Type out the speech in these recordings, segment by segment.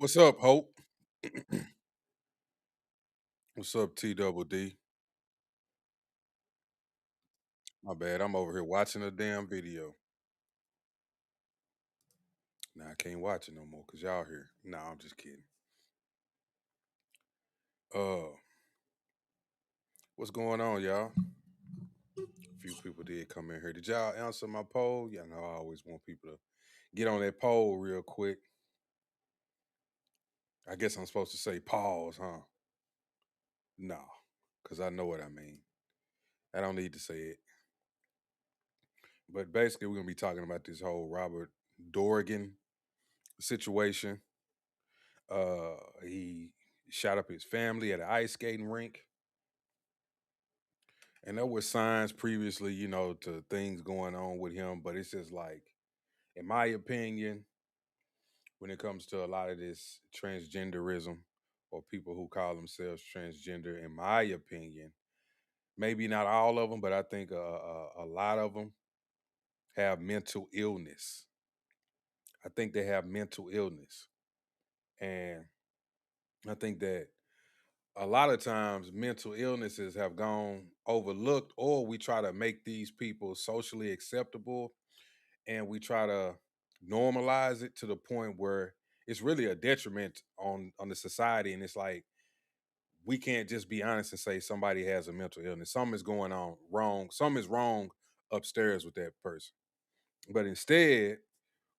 What's up, Hope? What's up, T Double D? My bad. I'm over here watching a damn video. Nah, I can't watch it no more because y'all here. Nah, I'm just kidding. Uh, what's going on, y'all? A few people did come in here. Did y'all answer my poll? Y'all know I always want people to get on that poll real quick. I guess I'm supposed to say pause, huh? No, because I know what I mean. I don't need to say it. But basically, we're gonna be talking about this whole Robert Dorgan situation. He shot up his family at an ice skating rink. And there were signs previously, to things going on with him, but it's just like, in my opinion, when it comes to a lot of this transgenderism or people who call themselves transgender, in my opinion, maybe not all of them, but I think a lot of them have mental illness. I think they have mental illness. And I think that a lot of times mental illnesses have gone overlooked, or we try to make these people socially acceptable and we try to normalize it to the point where it's really a detriment on the society. And it's like we can't just be honest and say somebody has a mental illness. Something is going on wrong. Something is wrong upstairs with that person. But instead,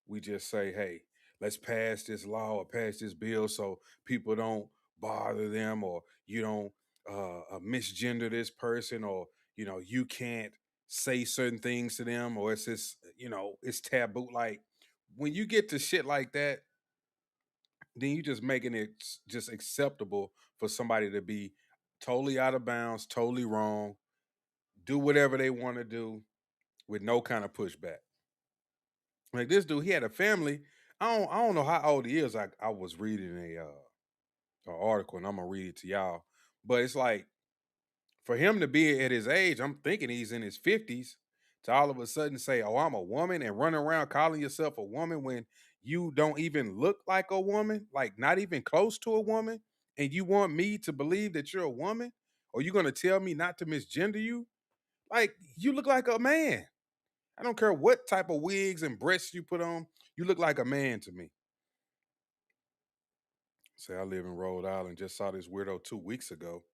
we just say, hey, let's pass this law or pass this bill so people don't bother them, or you don't misgender this person, or you can't say certain things to them, or it's just it's taboo. Like when you get to shit like that, then you just making it just acceptable for somebody to be totally out of bounds, totally wrong, do whatever they want to do with no kind of pushback. Like this dude, he had a family. I don't know how old he is. I was reading a article, and I'm gonna read it to y'all. But it's like for him to be at his age, I'm thinking he's in his 50s, to all of a sudden say, "Oh, I'm a woman," and run around calling yourself a woman when you don't even look like a woman, like not even close to a woman, and you want me to believe that you're a woman, or you gonna tell me not to misgender you? Like you look like a man. I don't care what type of wigs and breasts you put on. You look like a man to me. Say I live in Rhode Island. Just saw this weirdo 2 weeks ago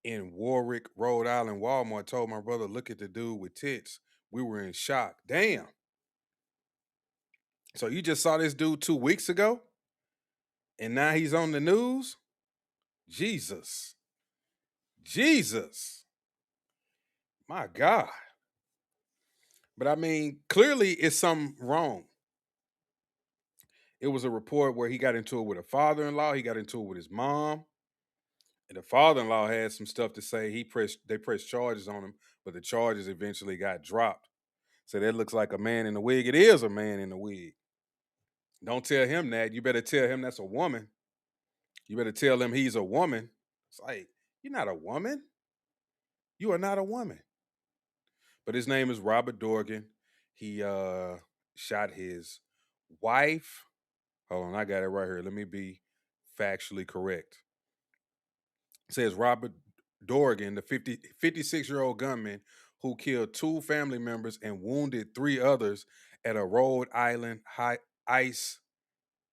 in Warwick, Rhode Island. Walmart told my brother, "Look at the dude with tits." We were in shock. Damn. So you just saw this dude 2 weeks ago, and now he's on the news. Jesus, Jesus, my God. But I mean, clearly it's something wrong. It was a report where he got into it with a father-in-law. He got into it with his mom. And the father-in-law had some stuff to say. They pressed charges on him, but the charges eventually got dropped. So that looks like a man in the wig. It is a man in the wig. Don't tell him that. You better tell him that's a woman. You better tell him he's a woman. It's like, you're not a woman. You are not a woman. But his name is Robert Dorgan. He shot his wife. Hold on, I got it right here. Let me be factually correct. It says Robert Dorgan, the 56-year-old gunman who killed two family members and wounded three others at a Rhode Island ice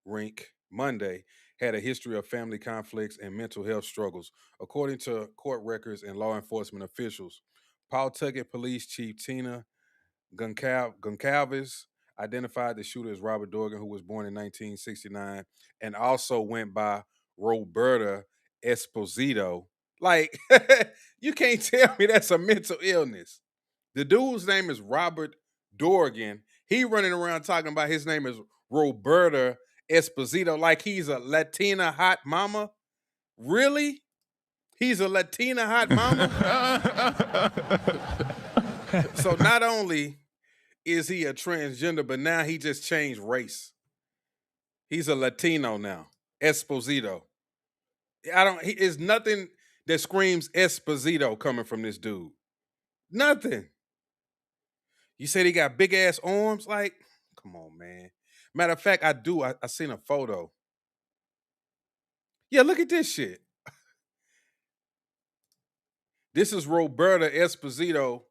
rink Monday, had a history of family conflicts and mental health struggles, according to court records and law enforcement officials. Pawtucket Police Chief Tina Goncalves identified the shooter as Robert Dorgan, who was born in 1969 and also went by Roberta Esposito. Like, you can't tell me that's a mental illness. The dude's name is Robert Dorgan. He running around talking about his name is Roberta Esposito like he's a Latina hot mama. Really? He's a Latina hot mama? So not only is he a transgender, but now he just changed race. He's a Latino now. Esposito. It's nothing that screams Esposito coming from this dude. Nothing. You said he got big ass arms? Like, come on, man. Matter of fact, I do. I seen a photo. Yeah, look at this shit. This is Roberta Esposito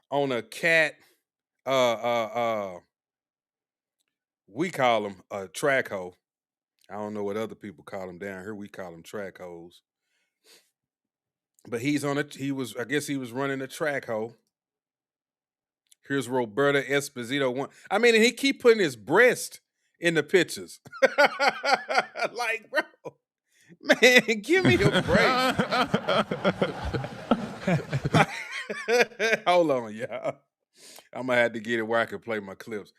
on a cat. We call him a track hoe. I don't know what other people call him down here. We call them track hoes. But I guess he was running a track hoe. Here's Roberta Esposito one. I mean, and he keep putting his breast in the pictures. Like, bro, man, give me a break. Hold on, y'all. I'm gonna have to get it where I can play my clips.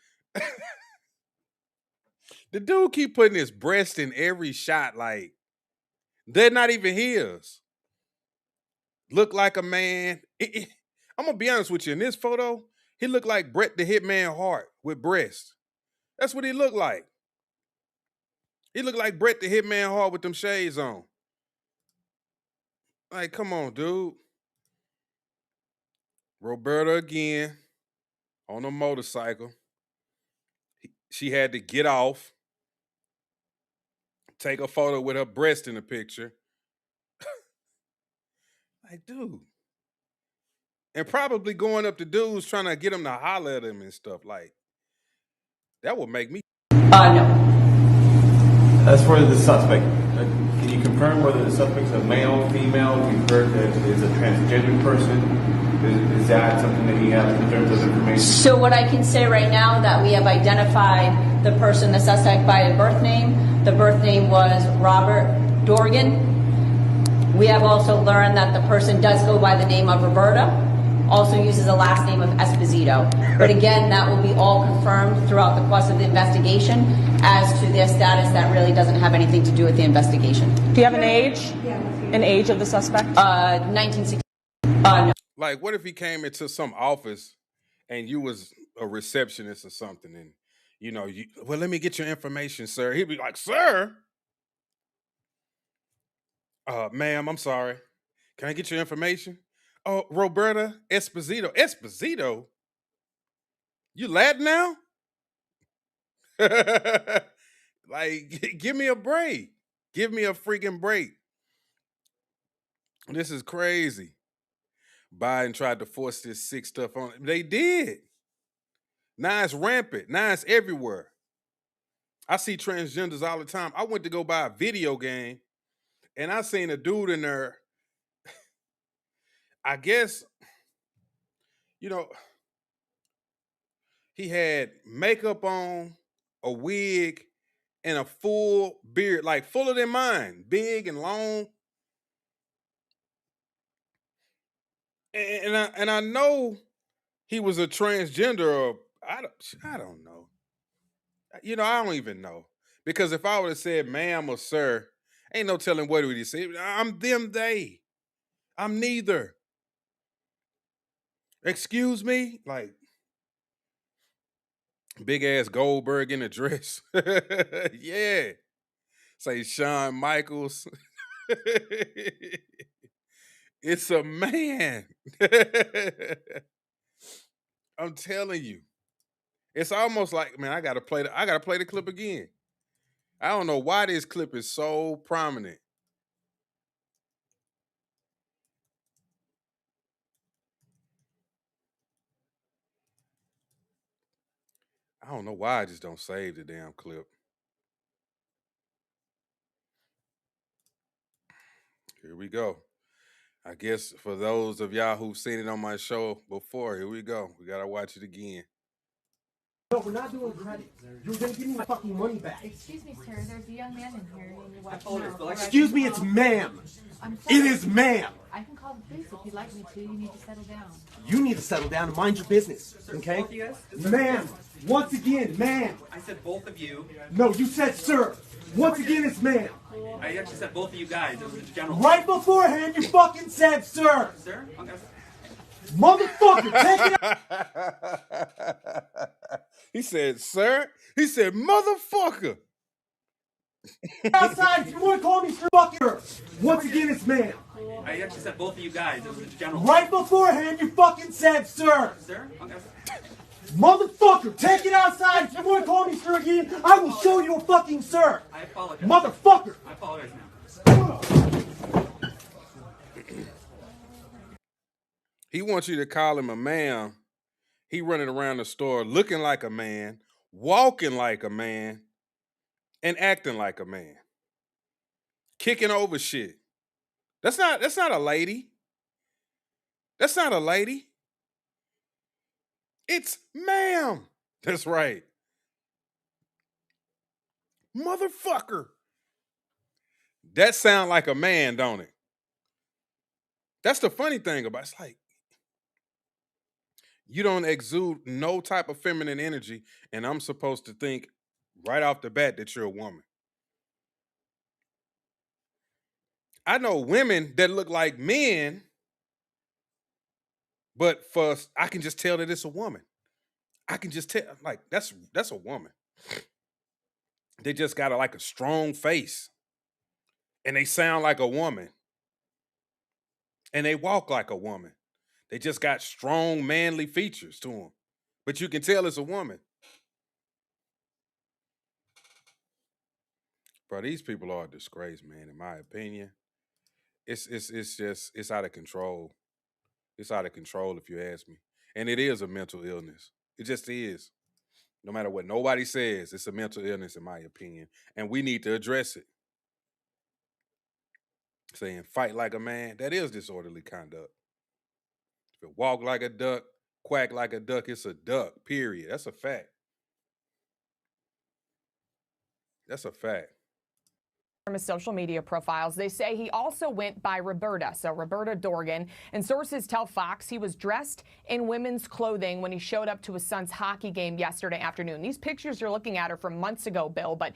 The dude keep putting his breast in every shot, like they're not even his. Look like a man. I'm gonna be honest with you. In this photo, he looked like Bret the Hitman Hart with breasts. That's what he looked like. He looked like Bret the Hitman Hart with them shades on. Like, come on, dude. Roberta again on a motorcycle. She had to get off, take a photo with her breast in the picture. Like, dude. And probably going up to dudes trying to get them to holler at him and stuff. Like, that would make me. No. As for the suspect, can you confirm whether the suspect's a male, female? We've heard that is a transgender person. Is that something that you have in terms of information? So what I can say right now that we have identified the person, the suspect, by a birth name. The birth name was Robert Dorgan. We have also learned that the person does go by the name of Roberta. Also uses the last name of Esposito. But again, that will be all confirmed throughout the course of the investigation as to their status. That really doesn't have anything to do with the investigation. Do you have an age? An age of the suspect? 1960. No. Like, what if he came into some office and you was a receptionist or something and, well, let me get your information, sir. He'd be like, sir? Ma'am, I'm sorry. Can I get your information? Oh, Roberta Esposito. Esposito? You Latin now? Like, give me a break. Give me a freaking break. This is crazy. Biden tried to force this sick stuff on. They did. Now it's rampant. Now it's everywhere. I see transgenders all the time. I went to go buy a video game and I seen a dude in there. I guess, he had makeup on, a wig, and a full beard, like fuller than mine, big and long. And I know he was a transgender, or I don't know. I don't even know. Because if I would have said ma'am or sir, ain't no telling what would he say. I'm them, they. I'm neither. Excuse me? Like, big ass Goldberg in a dress. Yeah. Say Shawn Michaels. It's a man. I'm telling you. It's almost like, man, I gotta play the clip again. I don't know why this clip is so prominent. I don't know why I just don't save the damn clip. Here we go. I guess for those of y'all who've seen it on my show before, here we go. We gotta watch it again. No, we're not doing credit. You're gonna give me my fucking money back. Excuse me, sir. There's a young man in here. And Excuse me, it's ma'am. It is ma'am. I can call the police if you'd like me to. You need to settle down. You need to settle down and mind your business, okay? Both of you guys? Ma'am, once again, ma'am. I said both of you. No, you said sir. Once again, it's ma'am. I actually said both of you guys. It was a general. Right beforehand, you fucking said sir. Sir? Okay. Motherfucker, take it out. He said, sir. He said, motherfucker. Outside, if you want to call me sir, fucker. Once again, it's ma'am. I actually said both of you guys. It was a general. Right beforehand, you fucking said sir. Sir? Okay. Motherfucker, take it outside. If you want to call me sir again, I will show you a fucking sir. I apologize. Motherfucker. I apologize now. He wants you to call him a man. He running around the store looking like a man, walking like a man, and acting like a man. Kicking over shit. That's not a lady. That's not a lady. It's ma'am. That's right. Motherfucker. That sound like a man, don't it? That's the funny thing about it. It's like you don't exude no type of feminine energy, and I'm supposed to think right off the bat that you're a woman. I know women that look like men, but I can just tell that it's a woman. I can just tell, like that's a woman. They just got like a strong face, and they sound like a woman, and they walk like a woman. They just got strong, manly features to them, but you can tell it's a woman. Bro, these people are a disgrace, man. In my opinion, it's just it's out of control. It's out of control, if you ask me, and it is a mental illness. It just is. No matter what nobody says, it's a mental illness, in my opinion, and we need to address it. Saying fight like a man, that is disorderly conduct. If it walk like a duck, quack like a duck, it's a duck, period. That's a fact. That's a fact. From his social media profiles, they say he also went by Roberta, so Roberta Dorgan, and sources tell Fox he was dressed in women's clothing when he showed up to his son's hockey game yesterday afternoon. These pictures you're looking at are from months ago, Bill, but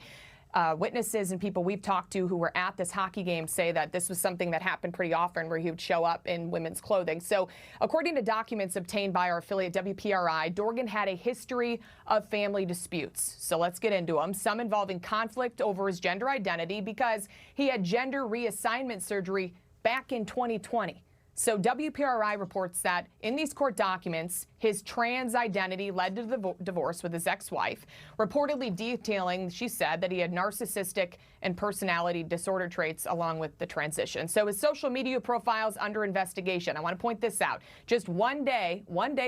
witnesses and people we've talked to who were at this hockey game say that this was something that happened pretty often where he would show up in women's clothing. So according to documents obtained by our affiliate WPRI, Dorgan had a history of family disputes. So let's get into them. Some involving conflict over his gender identity because he had gender reassignment surgery back in 2020. So WPRI reports that in these court documents, his trans identity led to the divorce with his ex-wife, reportedly detailing, she said, that he had narcissistic and personality disorder traits along with the transition. So his social media profile's under investigation. I want to point this out. Just one day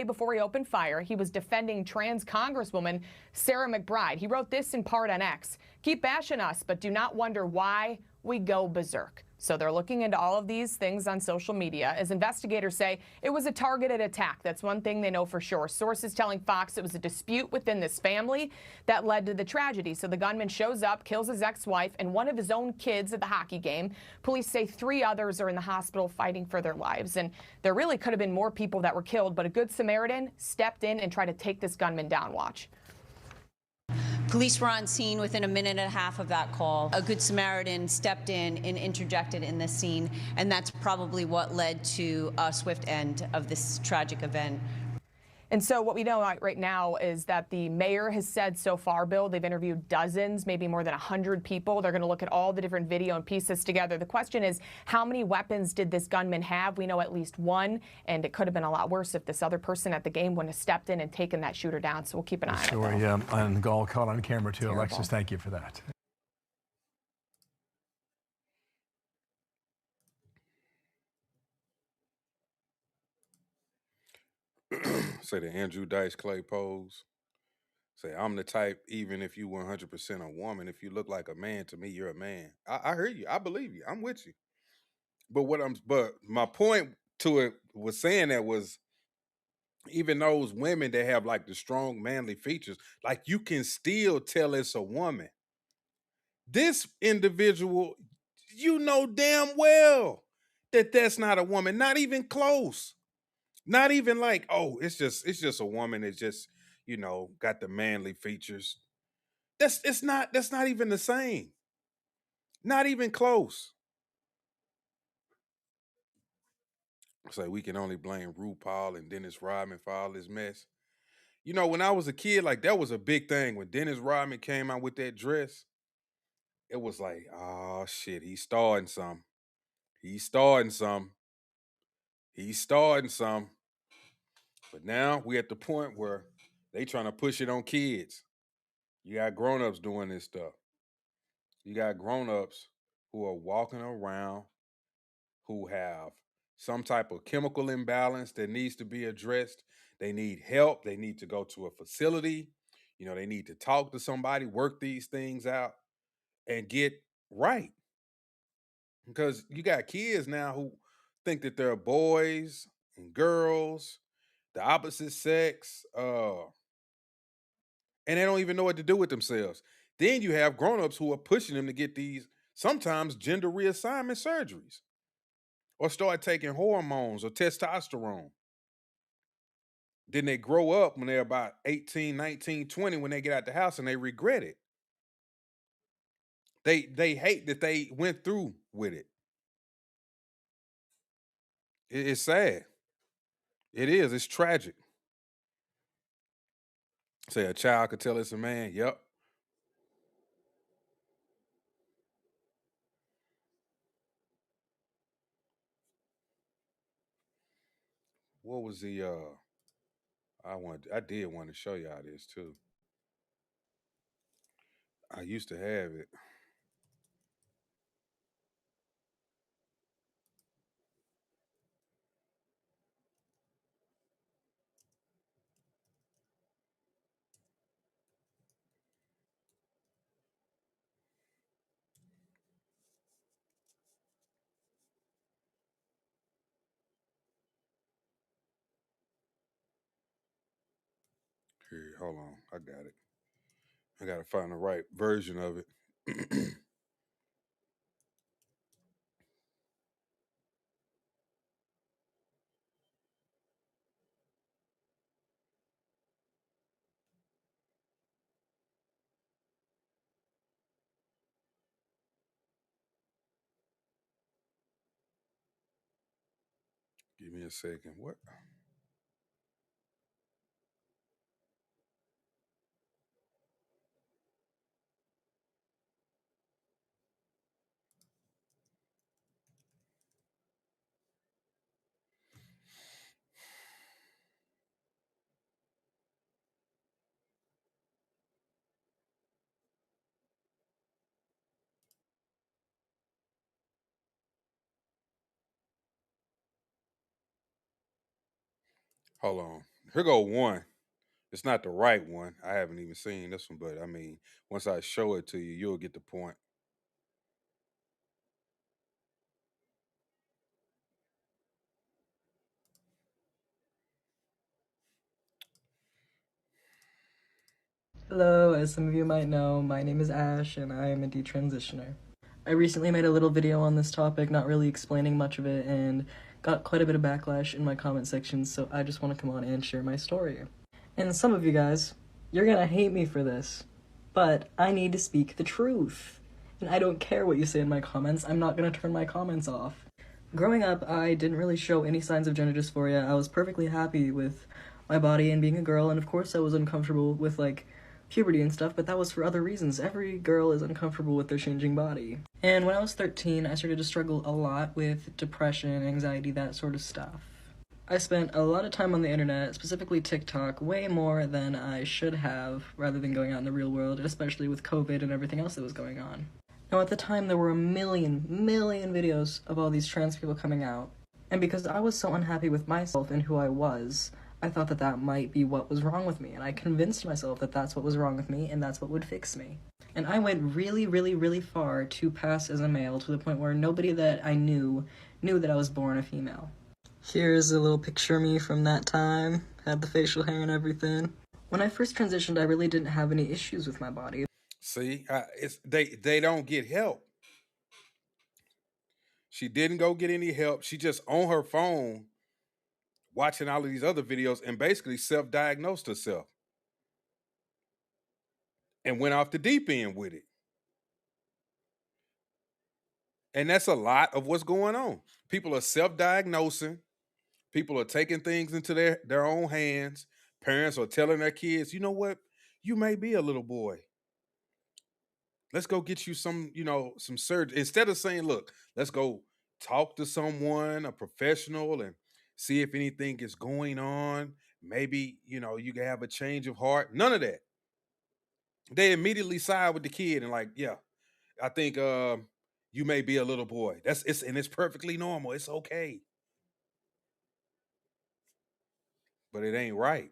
before he opened fire, he was defending trans Congresswoman Sarah McBride. He wrote this in part on X: "Keep bashing us, but do not wonder why we go berserk." So they're looking into all of these things on social media. As investigators say, it was a targeted attack. That's one thing they know for sure. Sources telling Fox it was a dispute within this family that led to the tragedy. So the gunman shows up, kills his ex-wife and one of his own kids at the hockey game. Police say 3 others are in the hospital fighting for their lives. And there really could have been more people that were killed, but a good Samaritan stepped in and tried to take this gunman down. Watch. Police were on scene within a minute and a half of that call. A good Samaritan stepped in and interjected in this scene, and that's probably what led to a swift end of this tragic event. And so what we know right now is that the mayor has said so far, Bill, they've interviewed dozens, maybe more than 100 people. They're going to look at all the different video and pieces together. The question is, how many weapons did this gunman have? We know at least one, and it could have been a lot worse if this other person at the game wouldn't have stepped in and taken that shooter down. So we'll keep an eye on it. Story, and the goal caught on camera, too. Terrible. Alexis, thank you for that. Say the Andrew Dice Clay pose. Say, I'm the type, even if you 100% a woman, if you look like a man, to me, you're a man. I hear you. I believe you. I'm with you. But my point to it was saying that was even those women that have like the strong manly features, like you can still tell it's a woman. This individual, you know damn well that that's not a woman, not even close. Not even like, oh, it's just a woman that just, got the manly features. That's not even the same. Not even close. So we can only blame RuPaul and Dennis Rodman for all this mess. When I was a kid, like that was a big thing. When Dennis Rodman came out with that dress, it was like, oh shit, he's starting some. He's starting some. He's starting some. But now we're at the point where They trying to push it on kids. You got grown-ups doing this stuff. You got grown-ups who are walking around who have some type of chemical imbalance that needs to be addressed. They need help. They need to go to a facility. They need to talk to somebody, work these things out, and get right. Because you got kids now who think that they're boys and girls, the opposite sex, and they don't even know what to do with themselves. Then you have grown-ups who are pushing them to get these sometimes gender reassignment surgeries or start taking hormones or testosterone. Then they grow up when they're about 18, 19, 20 when they get out the house and they regret it. They hate that they went through with it. It's sad. It is. It's tragic. Say a child could tell it's a man. Yep. What was the I did want to show y'all this too. I used to have it. Here, hold on. I got it. I gotta find the right version of it. Give me a second. What? Hold on. Here go one. It's not the right one. I haven't even seen this one, but I mean, once I show it to you, you'll get the point. Hello, as some of you might know, my name is Ash and I am a detransitioner. I recently made a little video on this topic, not really explaining much of it, and got quite a bit of backlash in my comment section, so I just want to come on and share my story. And some of you guys, you're gonna hate me for this, but I need to speak the truth. And I don't care what you say in my comments, I'm not gonna turn my comments off. Growing up, I didn't really show any signs of gender dysphoria. I was perfectly happy with my body and being a girl, and of course I was uncomfortable with, puberty and stuff, but that was for other reasons. Every girl is uncomfortable with their changing body. And when I was 13, I started to struggle a lot with depression, anxiety, that sort of stuff. I spent a lot of time on the internet, specifically TikTok, way more than I should have, rather than going out in the real world, especially with COVID and everything else that was going on. Now, at the time, there were a million videos of all these trans people coming out, and because I was so unhappy with myself and who I was, I thought that that might be what was wrong with me, and I convinced myself that that's what was wrong with me, and that's what would fix me. And I went really far to pass as a male, to the point where nobody that I knew that I was born a female. Here's a little picture of me from that time, had the facial hair and everything. When I first transitioned, I really didn't have any issues with my body. See, they don't get help. She didn't go get any help. She just on her phone watching all of these other videos and basically self-diagnosed herself and went off the deep end with it. And that's a lot of what's going on. People are self-diagnosing. People are taking things into their own hands. Parents are telling their kids, you know what? You may be a little boy. Let's go get you some surgery. Instead of saying, look, let's go talk to someone, a professional, and see if anything is going on maybe, you can have a change of heart. None of that. They immediately side with the kid and like, yeah, I think you may be a little boy. It's perfectly normal. It's okay. But it ain't right.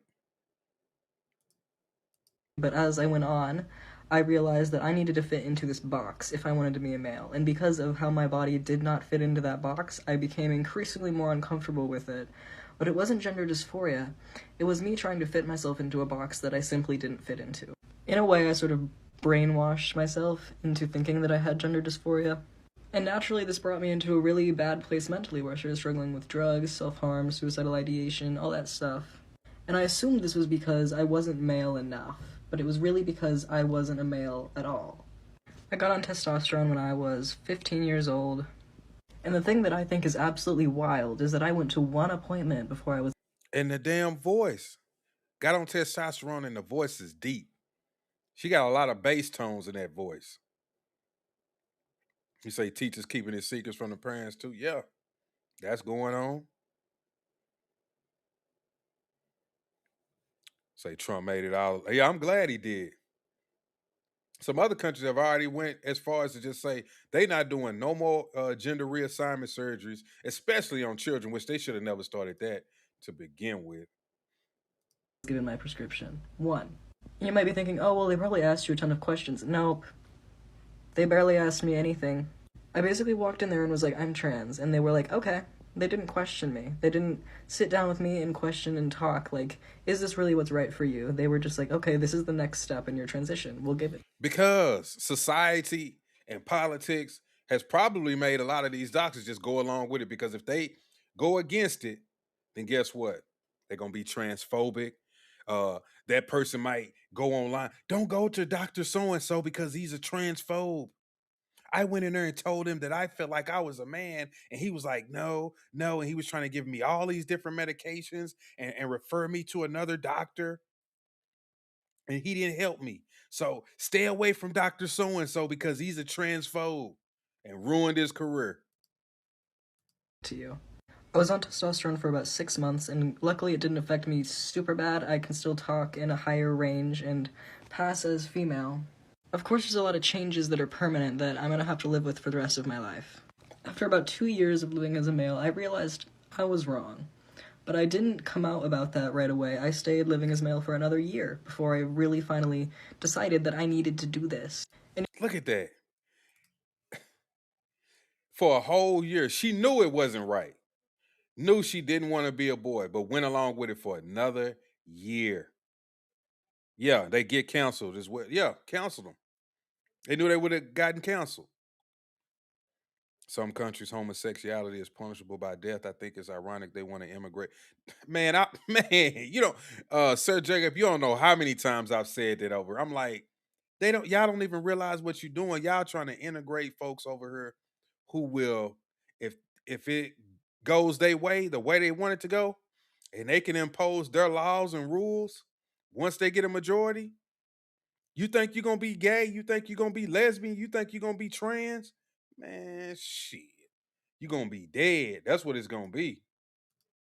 But as I went on, I realized that I needed to fit into this box if I wanted to be a male, and because of how my body did not fit into that box, I became increasingly more uncomfortable with it. But it wasn't gender dysphoria, it was me trying to fit myself into a box that I simply didn't fit into. In a way, I sort of brainwashed myself into thinking that I had gender dysphoria. And naturally, this brought me into a really bad place mentally, where I started struggling with drugs, self-harm, suicidal ideation, all that stuff. And I assumed this was because I wasn't male enough, but it was really because I wasn't a male at all. I got on testosterone when I was 15 years old, and the thing that I think is absolutely wild is that I went to one appointment before I was... And the damn voice. Got on testosterone and the voice is deep. She got a lot of bass tones in that voice. You say teachers keeping his secrets from the parents too? Yeah, that's going on. Say Trump made it out. Yeah, I'm glad he did. Some other countries have already went as far as to just say they not doing no more gender reassignment surgeries, especially on children, which they should have never started that to begin with. Given my prescription. 1. You might be thinking, oh, well, they probably asked you a ton of questions. Nope. They barely asked me anything. I basically walked in there and was like, I'm trans. And they were like, okay. They didn't question me. They didn't sit down with me and question and talk, like, is this really what's right for you? They were just like, okay, this is the next step in your transition. We'll give it. Because society and politics has probably made a lot of these doctors just go along with it, because if they go against it, then guess what? They're going to be transphobic. That person might go online. Don't go to Dr. So-and-so because he's a transphobe. I went in there and told him that I felt like I was a man, and he was like, no, no. And he was trying to give me all these different medications and refer me to another doctor. And he didn't help me. So stay away from Dr. So-and-so because he's a transphobe, and ruined his career. To you. I was on testosterone for about 6 months, and luckily it didn't affect me super bad. I can still talk in a higher range and pass as female. Of course, there's a lot of changes that are permanent that I'm gonna have to live with for the rest of my life. After about 2 years of living as a male, I realized I was wrong. But I didn't come out about that right away. I stayed living as male for another year before I really finally decided that I needed to do this. And look at that. For a whole year, she knew it wasn't right. Knew she didn't want to be a boy, but went along with it for another year. Yeah, they get counseled as well. Yeah, counseled them. They knew they would have gotten counseled. Some countries, homosexuality is punishable by death. I think it's ironic they want to immigrate. Man, Sir Jacob, you don't know how many times I've said that over. I'm like, y'all don't even realize what you're doing. Y'all trying to integrate folks over here who will, if it goes their way, the way they want it to go, and they can impose their laws and rules once they get a majority. You think you're gonna be gay? You think you're gonna be lesbian? You think you're gonna be trans? Man, shit. You're gonna be dead. That's what it's gonna be.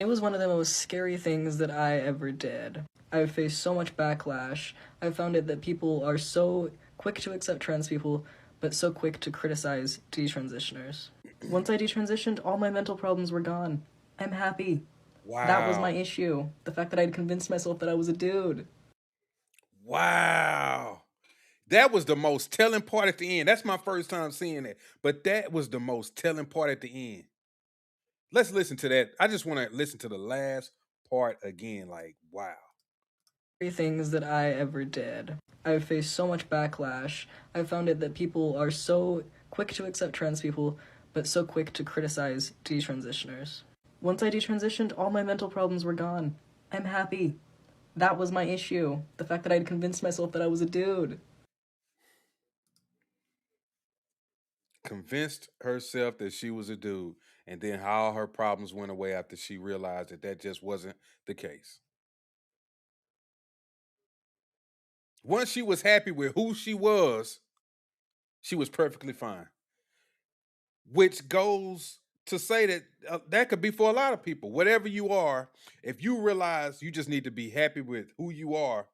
it was one of the most scary things that I ever did. I've faced so much backlash. I've found it that people are so quick to accept trans people, but so quick to criticize detransitioners. Once I detransitioned, all my mental problems were gone. I'm happy. Wow. That was my issue. The fact that I'd convinced myself that I was a dude. Wow. That was the most telling part at the end. That's my first time seeing it. But that was the most telling part at the end. Let's listen to that. I just want to listen to the last part again. Like, wow. Things that I ever did. I've faced so much backlash. I've found it that people are so quick to accept trans people, but so quick to criticize detransitioners. Once I detransitioned, all my mental problems were gone. I'm happy. That was my issue. The fact that I'd convinced myself that I was a dude. Convinced herself that she was a dude, and then how her problems went away after she realized that that just wasn't the case. Once she was happy with who she was perfectly fine. Which goes to say that that could be for a lot of people. Whatever you are, if you realize you just need to be happy with who you are,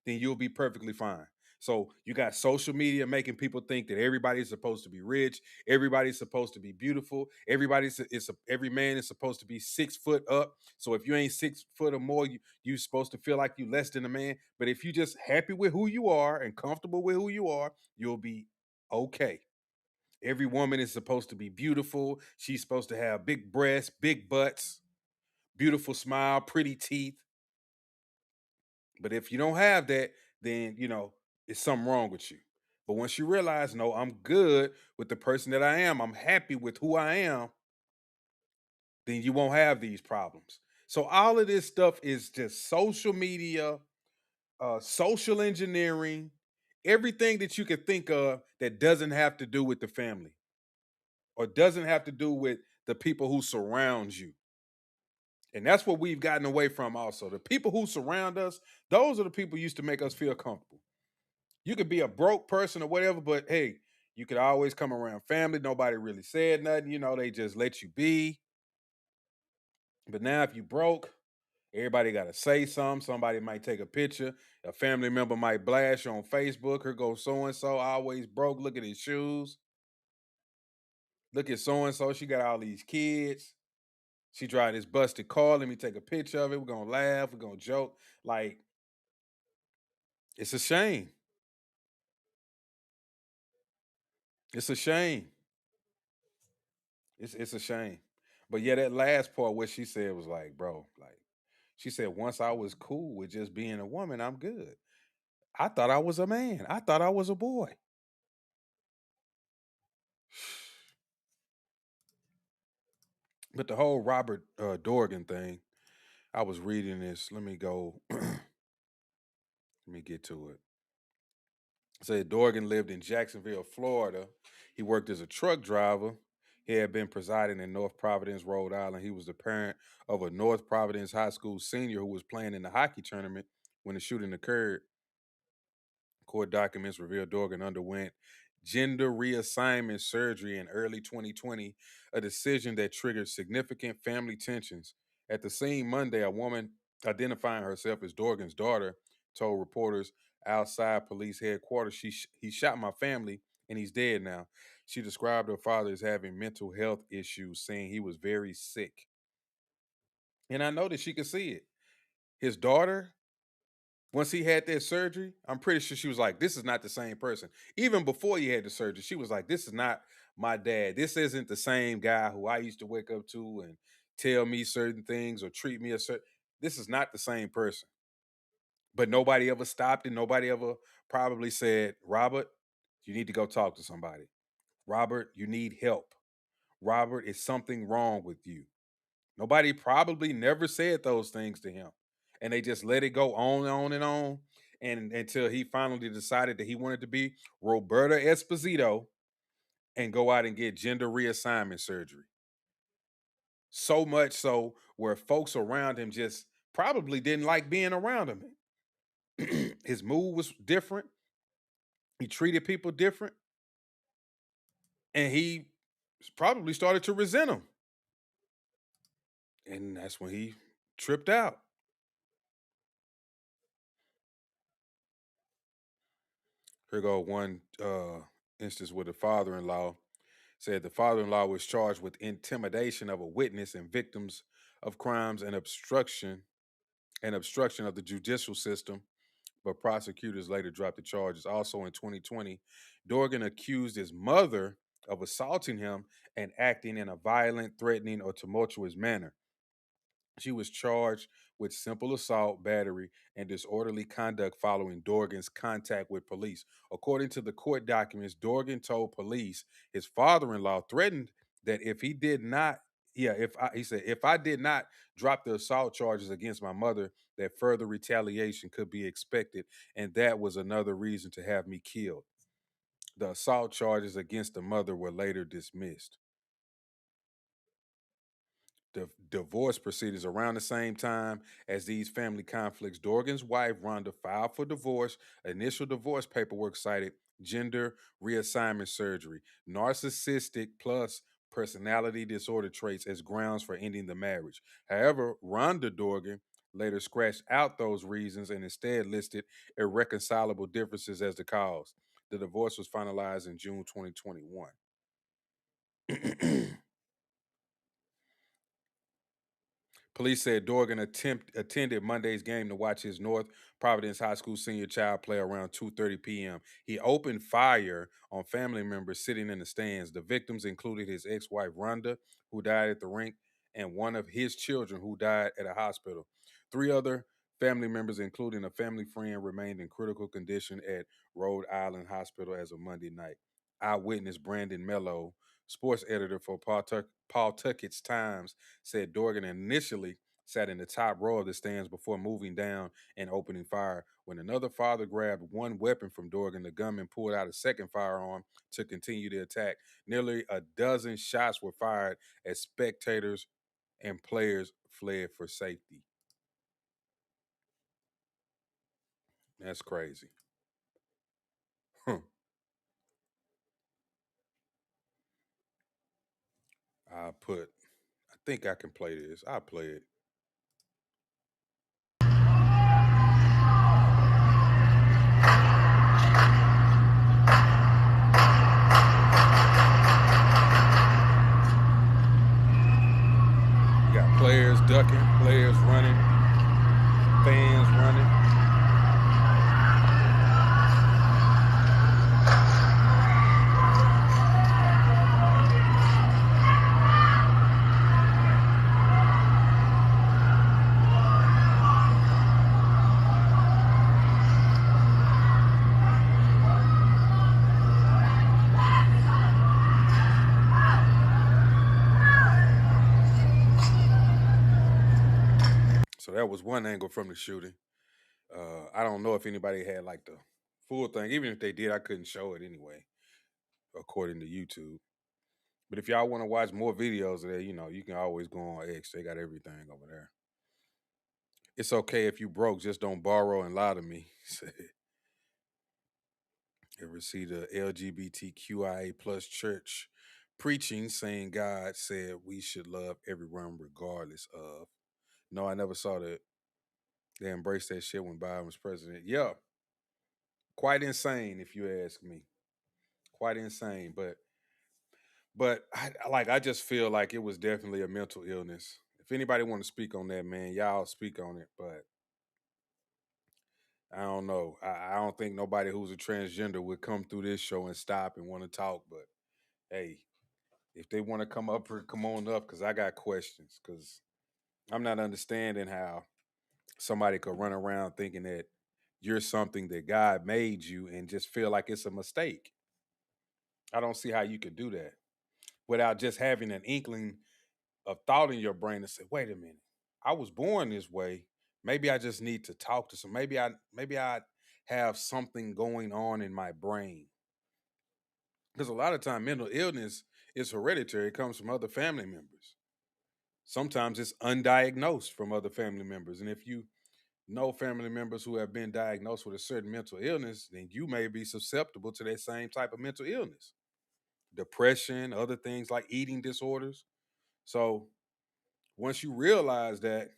then you'll be perfectly fine. So you got social media making people think that everybody's supposed to be rich, everybody's supposed to be beautiful, every man is supposed to be 6 foot up. So if you ain't 6 foot or more, you supposed to feel like you less than a man. But if you just happy with who you are and comfortable with who you are, you'll be okay. Every woman is supposed to be beautiful. She's supposed to have big breasts, big butts, beautiful smile, pretty teeth. But if you don't have that, then it's something wrong with you. But once you realize, no, I'm good with the person that I am, I'm happy with who I am, then you won't have these problems. So all of this stuff is just social media, social engineering, everything that you could think of that doesn't have to do with the family or doesn't have to do with the people who surround you. And that's what we've gotten away from also. The people who surround us, those are the people who used to make us feel comfortable. You could be a broke person or whatever, but hey, you could always come around family. Nobody really said nothing. They just let you be. But now if you broke, everybody got to say something. Somebody might take a picture. A family member might blast you on Facebook. Here goes so-and-so, always broke. Look at his shoes. Look at so-and-so. She got all these kids. She drive this busted car. Let me take a picture of it. We're going to laugh. We're going to joke. Like, it's a shame. It's a shame. It's a shame. But yeah, that last part, what she said was like, bro, like, she said, once I was cool with just being a woman, I'm good. I thought I was a man. I thought I was a boy. But the whole Robert Dorgan thing, I was reading this. Let me go. Let me get to it. Said Dorgan lived in Jacksonville, Florida. He worked as a truck driver. He had been presiding in North Providence, Rhode Island. He was the parent of a North Providence high school senior who was playing in the hockey tournament when the shooting occurred. Court documents reveal Dorgan underwent gender reassignment surgery in early 2020, a decision that triggered significant family tensions. At the scene Monday, a woman identifying herself as Dorgan's daughter told reporters outside police headquarters, he shot my family and he's dead now. She described her father as having mental health issues, saying he was very sick. And I know that she could see it. His daughter, once he had that surgery, I'm pretty sure she was like, this is not the same person. Even before he had the surgery, she was like, this is not my dad. This isn't the same guy who I used to wake up to and tell me certain things or treat me a certain. This is not the same person. But nobody ever stopped and nobody ever probably said, Robert, you need to go talk to somebody. Robert, you need help. Robert, is something wrong with you? Nobody probably never said those things to him. And they just let it go on and on and on. And until he finally decided that he wanted to be Roberta Esposito and go out and get gender reassignment surgery. So much so where folks around him just probably didn't like being around him. His mood was different. He treated people different. And he probably started to resent them. And that's when he tripped out. Here go one instance with a father-in-law. Said the father-in-law was charged with intimidation of a witness and victims of crimes and obstruction of the judicial system, but prosecutors later dropped the charges. Also in 2020, Dorgan accused his mother of assaulting him and acting in a violent, threatening, or tumultuous manner. She was charged with simple assault, battery, and disorderly conduct following Dorgan's contact with police. According to the court documents, Dorgan told police his father-in-law threatened that if he did not, he said, if I did not drop the assault charges against my mother, that further retaliation could be expected, and that was another reason to have me killed. The assault charges against the mother were later dismissed. The divorce proceedings around the same time as these family conflicts. Dorgan's wife, Rhonda, filed for divorce. Initial divorce paperwork cited gender reassignment surgery, narcissistic plus personality disorder traits as grounds for ending the marriage. However, Rhonda Dorgan later scratched out those reasons and instead listed irreconcilable differences as the cause. The divorce was finalized in June 2021. Police said Dorgan attended Monday's game to watch his North Providence High School senior child play around 2:30 p.m. He opened fire on family members sitting in the stands. The victims included his ex-wife Rhonda, who died at the rink, and one of his children who died at a hospital. Three other family members, including a family friend, remained in critical condition at Rhode Island Hospital as of Monday night. Eyewitness Brandon Mello, sports editor for Paul Tuckett's Times, said Dorgan initially sat in the top row of the stands before moving down and opening fire. When another father grabbed one weapon from Dorgan, the gunman pulled out a second firearm to continue the attack. Nearly a dozen shots were fired as spectators and players fled for safety. That's crazy. Huh. I think I can play this. I'll play it. You got players ducking, players running, fans running. So that was one angle from the shooting. I don't know if anybody had like the full thing. Even if they did, I couldn't show it anyway, according to YouTube. But if y'all want to watch more videos of that, you can always go on X. They got everything over there. It's okay if you broke, just don't borrow and lie to me. Ever see the LGBTQIA plus church preaching saying God said we should love everyone regardless of? No, I never saw that. They embraced that shit when Biden was president. Yeah, quite insane if you ask me. Quite insane, but I just feel like it was definitely a mental illness. If anybody want to speak on that, man, y'all speak on it. But I don't know. I don't think nobody who's a transgender would come through this show and stop and want to talk. But hey, if they want to come up here, come on up, because I got questions. Because I'm not understanding how somebody could run around thinking that you're something that God made you and just feel like it's a mistake. I don't see how you could do that without just having an inkling of thought in your brain to say, wait a minute, I was born this way. Maybe I just need to talk to some. Maybe I have something going on in my brain. Because a lot of time mental illness is hereditary. It comes from other family members. Sometimes it's undiagnosed from other family members. And if you know family members who have been diagnosed with a certain mental illness, then you may be susceptible to that same type of mental illness. Depression, other things like eating disorders. So once you realize that,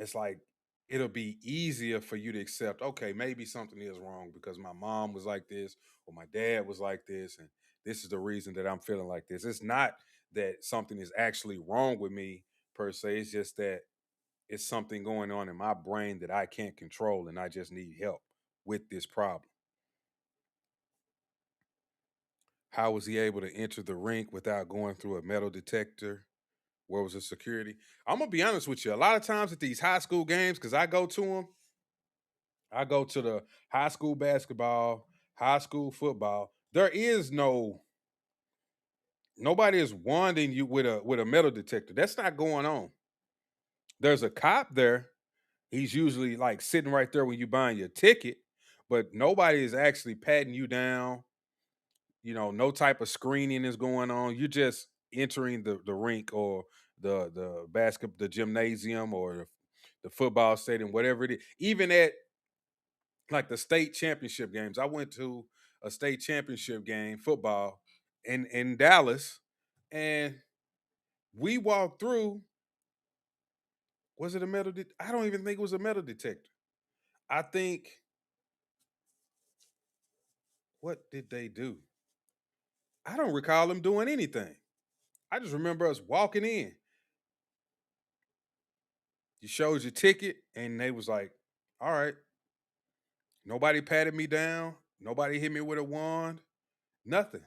it's like it'll be easier for you to accept, okay, maybe something is wrong because my mom was like this or my dad was like this, and this is the reason that I'm feeling like this. It's not that something is actually wrong with me per se. It's just that it's something going on in my brain that I can't control and I just need help with this problem. How was he able to enter the rink without going through a metal detector? Where was the security? I'm gonna be honest with you. A lot of times at these high school games, because I go to them, I go to the high school basketball, high school football. There is nobody is wanding you with a metal detector. That's not going on. There's a cop there. He's usually like sitting right there when you buying your ticket, but nobody is actually patting you down. No type of screening is going on. You're just entering the rink or the gymnasium or the football stadium, whatever it is. Even at like the state championship games. I went to a state championship game, football, in Dallas, And we walked through. Was it a metal? I don't even think it was a metal detector. I think, what did they do? I don't recall them doing anything. I just remember us walking in. You showed your ticket, and they was like, all right. Nobody patted me down. Nobody hit me with a wand. Nothing.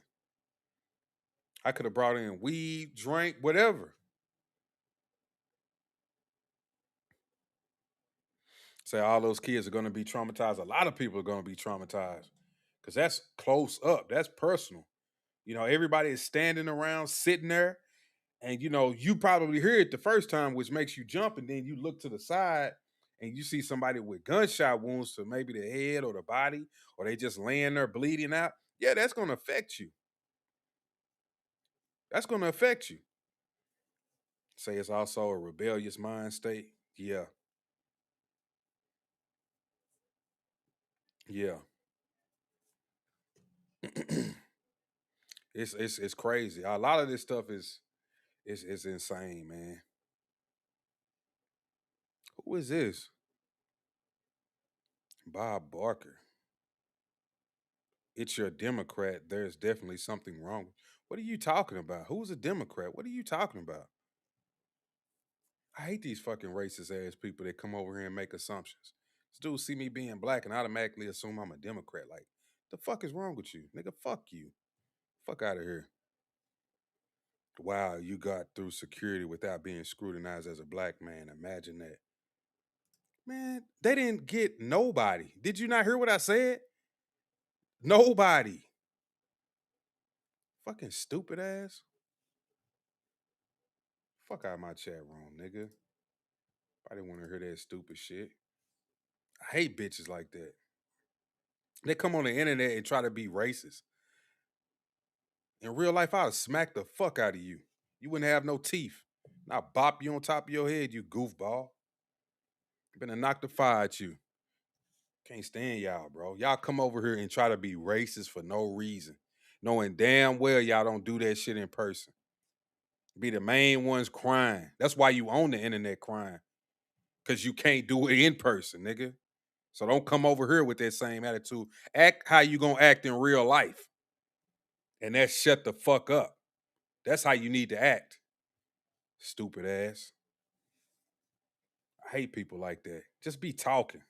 I could have brought in weed, drink, whatever. Say all those kids are going to be traumatized. A lot of people are going to be traumatized because that's close up. That's personal. Everybody is standing around, sitting there, and you probably hear it the first time, which makes you jump, and then you look to the side and you see somebody with gunshot wounds to maybe the head or the body, or they just laying there bleeding out. Yeah, that's going to affect you. That's going to affect you. Say it's also a rebellious mind state. Yeah. Yeah. it's crazy. A lot of this stuff is insane, man. Who is this? Bob Barker. It's your Democrat. There's definitely something wrong. What are you talking about? Who's a Democrat? What are you talking about? I hate these fucking racist ass people that come over here and make assumptions. This dude see me being black and automatically assume I'm a Democrat. Like, the fuck is wrong with you? Nigga, fuck you. Fuck out of here. Wow, you got through security without being scrutinized as a black man. Imagine that. Man, they didn't get nobody. Did you not hear what I said? Nobody. Fucking stupid ass. Fuck out of my chat room, nigga. I didn't want to hear that stupid shit. I hate bitches like that. They come on the internet and try to be racist. In real life, I'd smack the fuck out of you. You wouldn't have no teeth. And I'll bop you on top of your head, you goofball. Been to knock the fire at you. Can't stand y'all, bro. Y'all come over here and try to be racist for no reason, knowing damn well y'all don't do that shit in person. Be the main ones crying. That's why you on the internet crying, because you can't do it in person, nigga. So don't come over here with that same attitude. Act how you gonna act in real life. And that's shut the fuck up. That's how you need to act. Stupid ass. I hate people like that. Just be talking.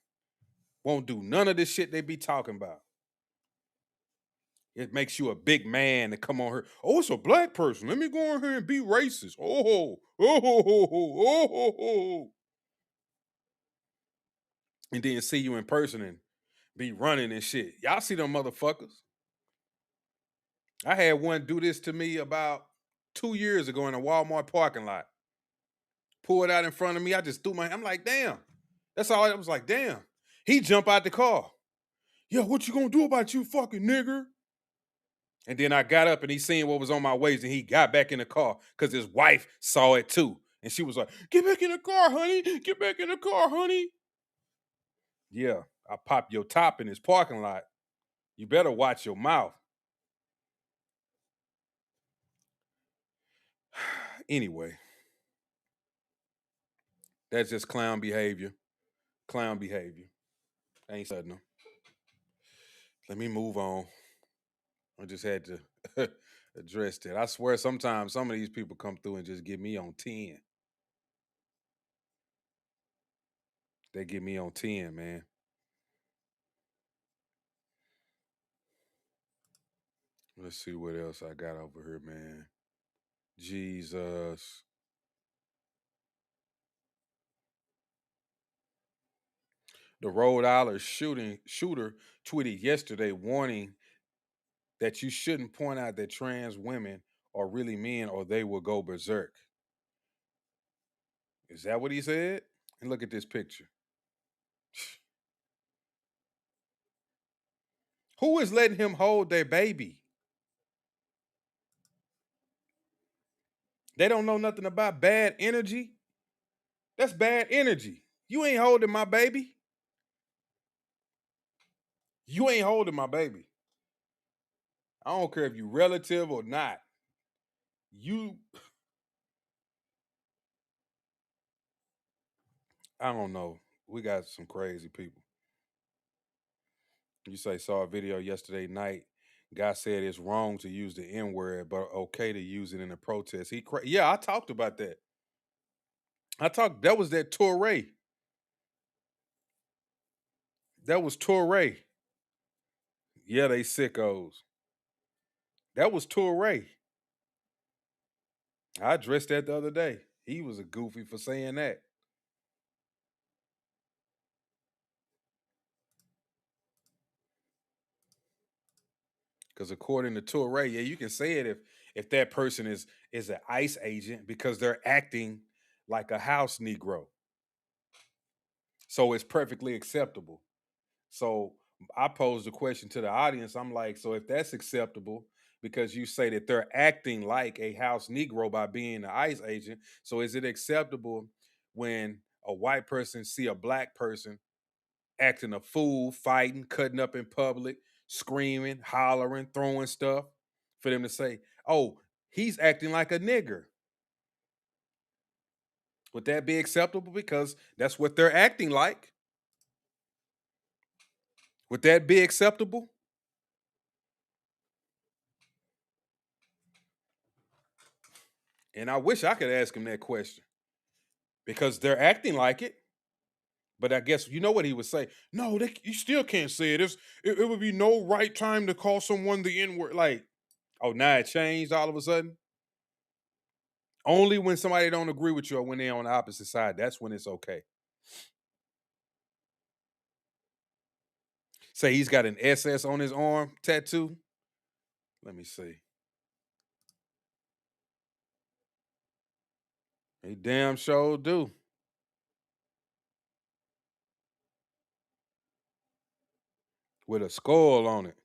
Won't do none of this shit they be talking about. It makes you a big man to come on here. Oh, it's a black person. Let me go on here and be racist. Oh. And then see you in person and be running and shit. Y'all see them motherfuckers? I had one do this to me about 2 years ago in a Walmart parking lot. Pulled out in front of me. I just I'm like, damn. That's all I was like, damn. He jump out the car. Yeah, what you gonna do about you fucking nigger? And then I got up and he seen what was on my waist and he got back in the car because his wife saw it too. And she was like, get back in the car, honey. Get back in the car, honey. Yeah, I pop your top in this parking lot. You better watch your mouth. Anyway, that's just clown behavior. Clown behavior. Ain't sudden them. Let me move on. I just had to address that. I swear sometimes some of these people come through and just get me on 10. They get me on 10, man. Let's see what else I got over here, man. Jesus. The Rhode Island shooter tweeted yesterday warning that you shouldn't point out that trans women are really men or they will go berserk. Is that what he said? And look at this picture. Who is letting him hold their baby? They don't know nothing about bad energy. That's bad energy. You ain't holding my baby. You ain't holding my baby. I don't care if you relative or not. You, I don't know. We got some crazy people. You say saw a video yesterday night. Guy said it's wrong to use the N word, but okay to use it in a protest. Yeah, I talked about that. I talked. That was that Torre. That was Torre. Yeah, they sickos. That was Torre. I addressed that the other day. He was a goofy for saying that. Because according to Torre, yeah, you can say it if that person is an ICE agent because they're acting like a house Negro. So it's perfectly acceptable. So I posed a question to the audience. I'm like, so if that's acceptable, because you say that they're acting like a house Negro by being an ICE agent, so is it acceptable when a white person see a black person acting a fool, fighting, cutting up in public, screaming, hollering, throwing stuff, for them to say, oh, he's acting like a nigger? Would that be acceptable? Because that's what they're acting like. Would that be acceptable? And I wish I could ask him that question because they're acting like it. But I guess you know what he would say. No, you still can't say it. It would be no right time to call someone the N word. Like, oh, now it changed all of a sudden. Only when somebody don't agree with you or when they're on the opposite side, that's when it's okay. Say he's got an SS on his arm tattoo. Let me see. He damn sure do. With a skull on it.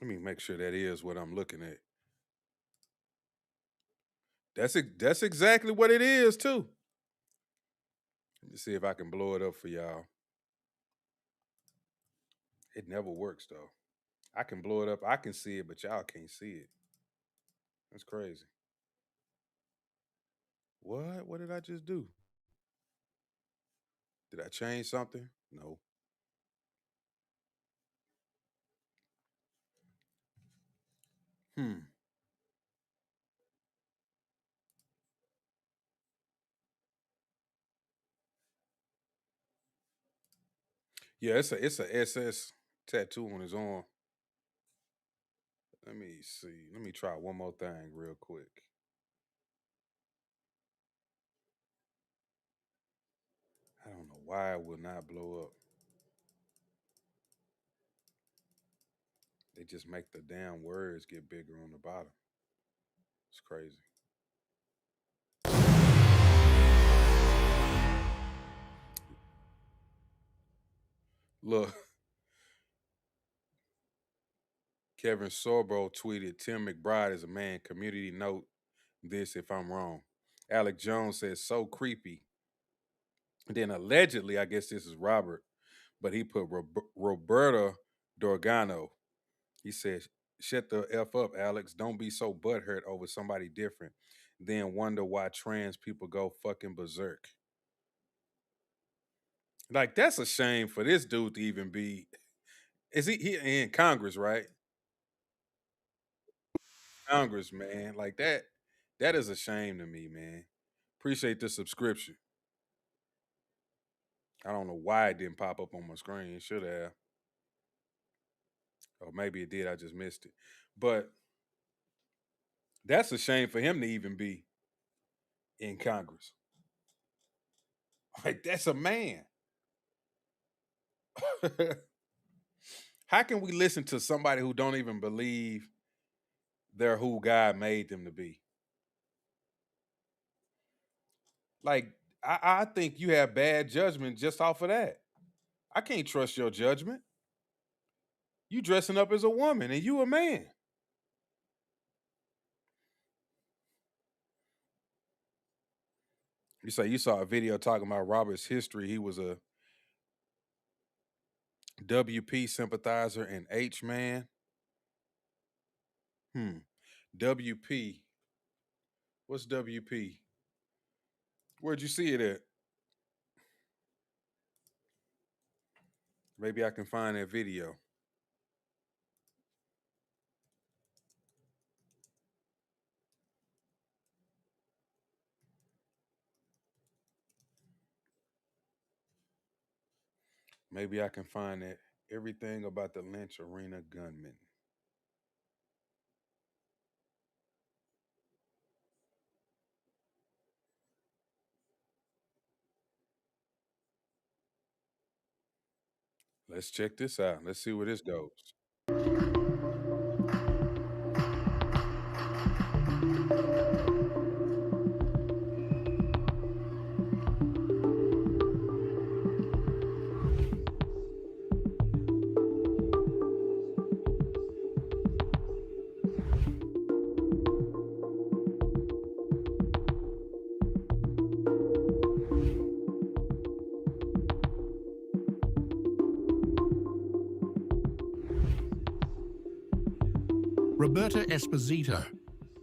Let me make sure that is what I'm looking at. That's exactly what it is too. Let me see if I can blow it up for y'all. It never works though. I can blow it up. I can see it, but y'all can't see it. That's crazy. What? What did I just do? Did I change something? No. Hmm. Yeah, it's a SS tattoo on his arm. Let me see. Let me try one more thing real quick. I don't know why it will not blow up. They just make the damn words get bigger on the bottom. It's crazy. Look, Kevin Sorbo tweeted, Tim McBride is a man. Community note this if I'm wrong. Alec Jones says, so creepy. And then allegedly, I guess this is Robert, but he put Roberta Dorgano. He says, shut the F up, Alex. Don't be so butthurt over somebody different. Then wonder why trans people go fucking berserk. Like, that's a shame for this dude to even be. Is he in Congress, right? Congress, man. Like that is a shame to me, man. Appreciate the subscription. I don't know why it didn't pop up on my screen. It should have. Or maybe it did. I just missed it. But that's a shame for him to even be in Congress. Like, that's a man. How can we listen to somebody who don't even believe they're who God made them to be? Like, I think you have bad judgment just off of that. I can't trust your judgment. You dressing up as a woman and you a man. You say you saw a video talking about Robert's history. He was a WP sympathizer and H man. WP. What's WP? Where'd you see it at? Maybe I can find that video. Maybe I can find that. Everything about the Lynch Arena gunman. Let's check this out. Let's see where this goes. Roberta Esposito,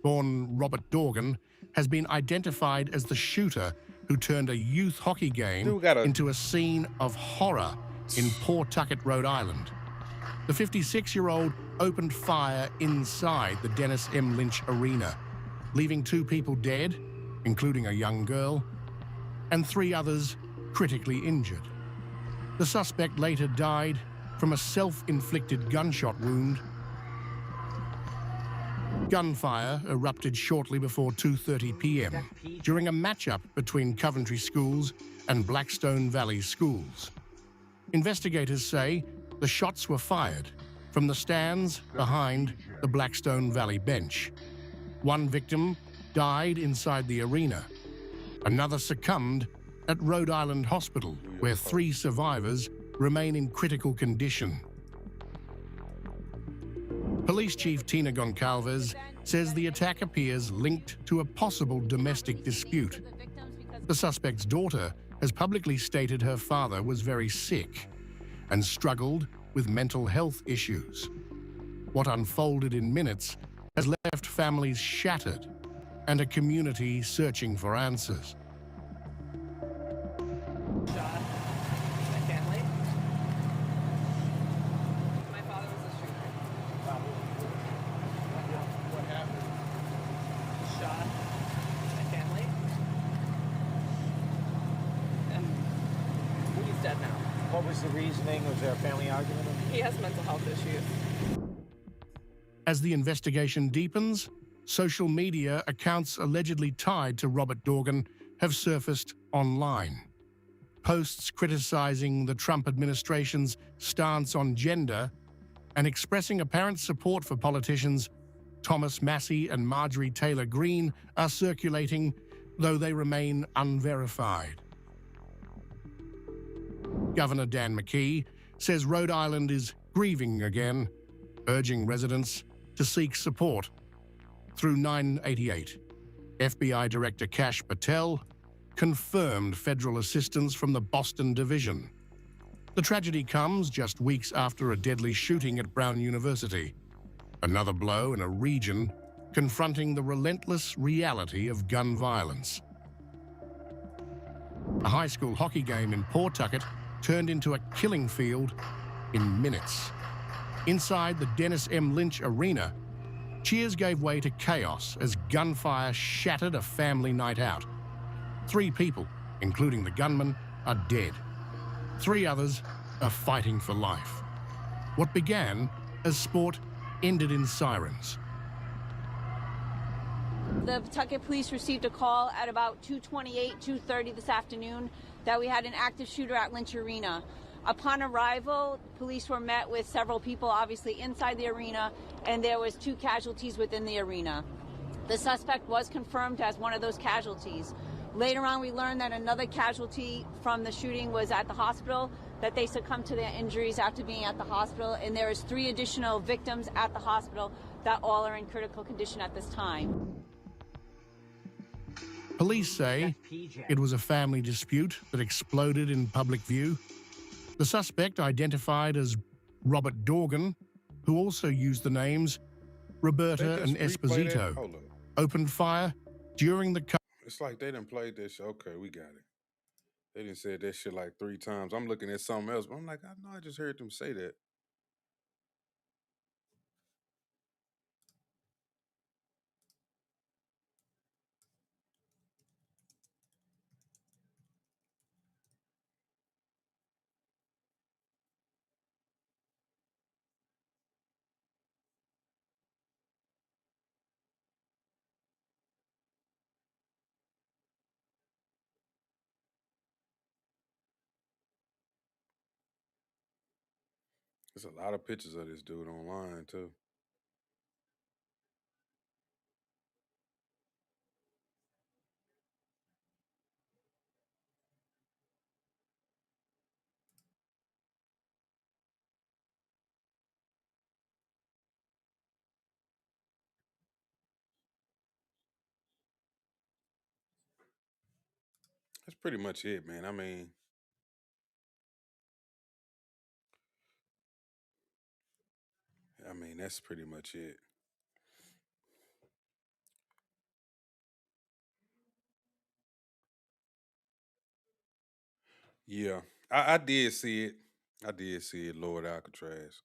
born Robert Dorgan, has been identified as the shooter who turned a youth hockey game into a scene of horror in Pawtucket, Rhode Island. The 56-year-old opened fire inside the Dennis M. Lynch Arena, leaving 2 people dead, including a young girl, and 3 others critically injured. The suspect later died from a self-inflicted gunshot wound. Gunfire erupted shortly before 2:30 p.m. during a matchup between Coventry schools and Blackstone Valley schools. Investigators say the shots were fired from the stands behind the Blackstone Valley bench. 1 victim died inside the arena. Another succumbed at Rhode Island Hospital, where 3 survivors remain in critical condition. Police Chief Tina Goncalves says the attack appears linked to a possible domestic dispute. The suspect's daughter has publicly stated her father was very sick and struggled with mental health issues. What unfolded in minutes has left families shattered and a community searching for answers. What was the reasoning? Was there a family argument? He has mental health issues. As the investigation deepens, social media accounts allegedly tied to Robert Dorgan have surfaced online. Posts criticizing the Trump administration's stance on gender and expressing apparent support for politicians Thomas Massie and Marjorie Taylor Greene are circulating, though they remain unverified. Governor Dan McKee says Rhode Island is grieving again, urging residents to seek support. Through 988, FBI Director Kash Patel confirmed federal assistance from the Boston Division. The tragedy comes just weeks after a deadly shooting at Brown University, another blow in a region confronting the relentless reality of gun violence. A high school hockey game in Pawtucket turned into a killing field in minutes. Inside the Dennis M. Lynch Arena, cheers gave way to chaos as gunfire shattered a family night out. 3 people, including the gunman, are dead. 3 others are fighting for life. What began as sport ended in sirens. The Pawtucket police received a call at about 2:30 this afternoon that we had an active shooter at Lynch Arena. Upon arrival, police were met with several people obviously inside the arena, and there was 2 casualties within the arena. The suspect was confirmed as one of those casualties. Later on, we learned that another casualty from the shooting was at the hospital, that they succumbed to their injuries after being at the hospital, and there is 3 additional victims at the hospital that all are in critical condition at this time. Police say it was a family dispute that exploded in public view. The suspect, identified as Robert Dorgan, who also used the names Roberta and Esposito, opened fire during the car. It's like they done played this shit. Okay, we got it. They done said that shit like 3 times. I'm looking at something else, but I'm like, I know I just heard them say that. There's a lot of pictures of this dude online too. That's pretty much it, man. I mean, that's pretty much it. Yeah, I did see it. I did see it, Lord Alcatraz.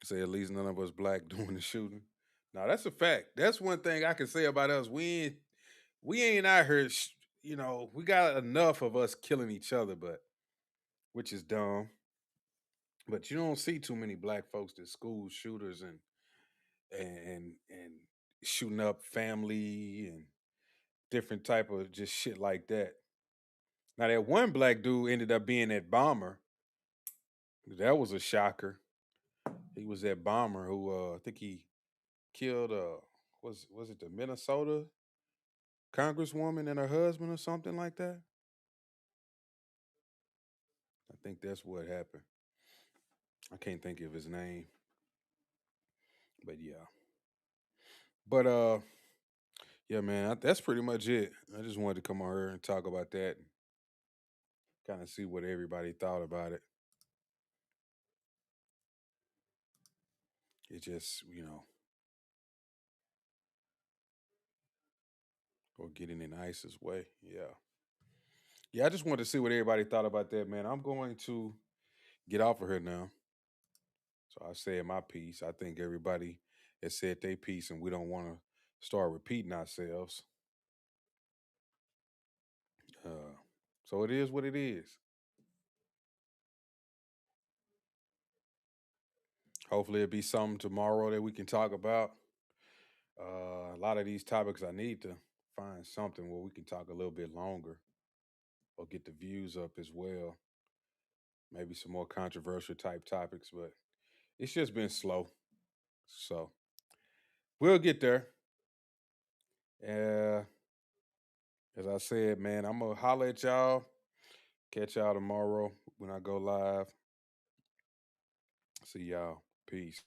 Say at least none of us black doing the shooting. Now that's a fact. That's one thing I can say about us. We ain't out here. We got enough of us killing each other, but which is dumb. But you don't see too many black folks that school shooters and shooting up family and different type of just shit like that. Now that one black dude ended up being that bomber. That was a shocker. He was that bomber who I think he killed was it the Minnesota congresswoman and her husband or something like that? I think that's what happened. I can't think of his name. But yeah. But yeah, man, that's pretty much it. I just wanted to come on here and talk about that and kind of see what everybody thought about it. It just, or getting in ISIS way. Yeah. Yeah, I just wanted to see what everybody thought about that, man. I'm going to get off of here now. So I said my piece. I think everybody has said their piece, and we don't want to start repeating ourselves. So it is what it is. Hopefully, it'll be something tomorrow that we can talk about. A lot of these topics, I need to find something where we can talk a little bit longer or get the views up as well. Maybe some more controversial type topics, but it's just been slow. So we'll get there. As I said, man, I'm going to holler at y'all. Catch y'all tomorrow when I go live. See y'all. Peace.